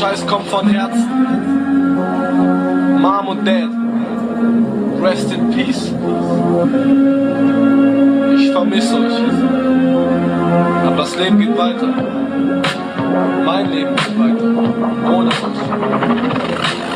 Scheiß kommt von Herzen. Mom und Dad, rest in peace. Ich vermisse euch. Aber das Leben geht weiter. Mein Leben geht weiter. Ohne euch.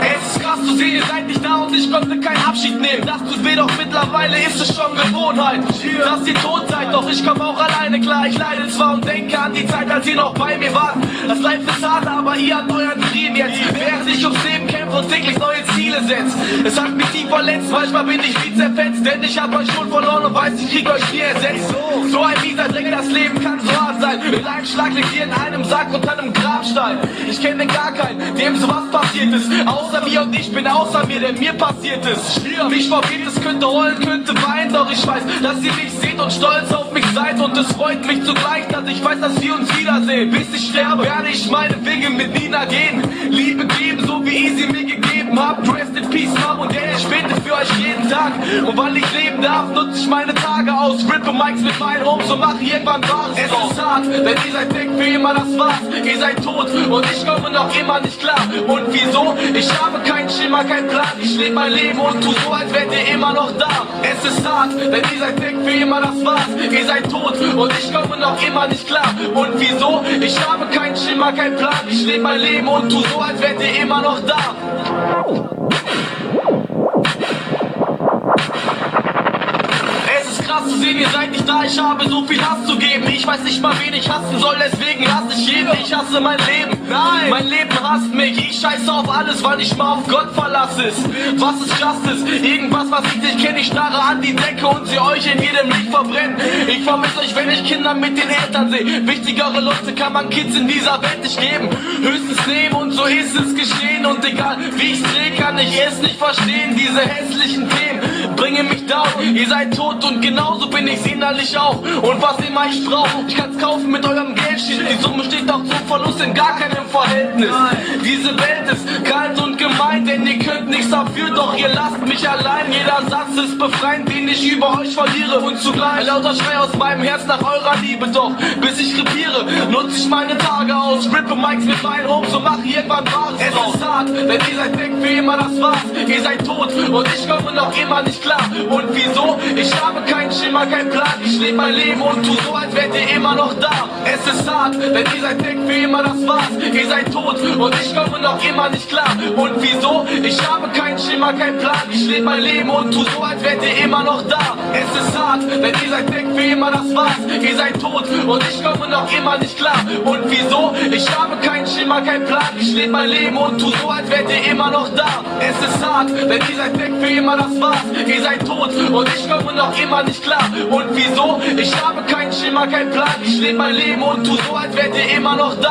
Es ist krass zu sehen, ihr seid nicht da und ich konnte keinen Abschied nehmen. Das tut weh, doch mittlerweile ist es schon Gewohnheit, dass ihr tot seid, doch ich komm auch alleine klar. Ich leide zwar und denke an die Zeit, als ihr noch bei mir wart. Das Life ist hart, aber ihr habt euren Frieden jetzt. Während ich ums Leben kämpfe und täglich neue Ziele setzt. Es hat mich tief verletzt, manchmal bin ich wie zerfetzt, denn ich hab euch schon verloren und weiß, ich krieg euch nie ersetzt. So ein mieser Dränger, das Leben kann so hart sein. Mit einem Schlag liegt ihr in einem Sarg unter einem Grabstein. Ich kenne gar keinen, dem sowas passiert ist. Außer mir und ich bin außer mir, der mir passiert ist. Mich verwirrt, es könnte heulen, könnte weinen, doch ich weiß, dass ihr mich seht und stolz auf mich seid. Und es freut mich zugleich, dass ich weiß, dass wir uns wiedersehen. Bis ich sterbe, werde ich meine Wege mit Nina gehen. Liebe geben, so wie ihr sie mir gegeben habt. Rest in peace, Mom und Dad, ich bete für euch jeden Tag. Und weil ich leben darf, nutze ich meine Tage aus. Rippe Mics mit meinen Homes und mache irgendwann Wahres draus. Es ist hart, denn ihr seid weg für immer, das war's. Ihr seid tot und ich komme noch immer nicht klar. Und wieso? Ich habe keinen Schimmer, keinen Plan. Ich lebe mein Leben und tu so, als wärt ihr immer noch da. Es ist hart, denn ihr seid weg für immer, das war's. Ihr seid tot und ich komme noch immer nicht klar. Und wieso? Ich habe keinen Schimmer, keinen Plan. Ich lebe mein Leben und tu so, als wärt ihr immer noch da. Krass zu sehen, ihr seid nicht da, ich habe so viel Hass zu geben. Ich weiß nicht mal, wen ich hassen soll, deswegen hasse ich jeden. Ich hasse mein Leben, nein, mein Leben hasst mich. Ich scheiße auf alles, weil ich mal auf Gott verlasse ist. Was ist Justice? Irgendwas, was ich nicht kenne. Ich starre an die Decke und sehe euch in jedem Licht verbrennen. Ich vermisse euch, wenn ich Kinder mit den Eltern sehe. Wichtigere Leute kann man Kids in dieser Welt nicht geben. Höchstens nehmen und so ist es geschehen. Und egal wie ich's drehe, kann ich es nicht verstehen. Diese hässlichen Themen bringen mich down. Ihr seid tot und genauso bin ich's innerlich auch. Und was immer ich brauche, ich kann's kaufen mit eurem Geldschild. Die Summe steht doch zum Verlust in gar keinem Verhältnis. Diese Welt ist kalt und gemein, denn ihr könnt nichts dafür, doch ihr lasst mich allein. Jeder Satz ist befreiend, den ich über euch verliere. Und zugleich ein lauter Schrei aus meinem Herz nach eurer Liebe. Doch bis ich krepiere, nutze ich meine Tage aus. Rippe Mics mit meinen Homes und mache irgendwann Wahres draus. Es ist hart, denn ihr seid weg für immer, das war's. Ihr seid tot und ich komme noch immer nicht klar. Und wieso? Ich habe keinen Schimmer, keinen Plan. Ich lebe mein Leben und tu so, als wärt ihr immer noch da. Es ist hart, denn ihr seid weg für immer, das war's. Ihr seid tot und ich komme noch immer nicht klar. Und wieso? Ich habe keinen Schimmer, keinen Plan. Ich lebe mein Leben und tu so, als wärt ihr immer noch da. Es ist hart, denn ihr seid weg für immer, das war's. Ihr seid tot und ich komme noch immer nicht klar. Und wieso? Ich habe keinen Schimmer, keinen Plan. Ich lebe mein Leben und tu so, als wärt ihr immer noch da. Es ist hart, denn ihr seid weg für immer, das war's. Ihr seid tot und ich komme noch immer nicht klar. Und wieso? Ich habe keinen Schimmer, keinen Plan. Ich lebe mein Leben und tu so, als wärt ihr immer noch da.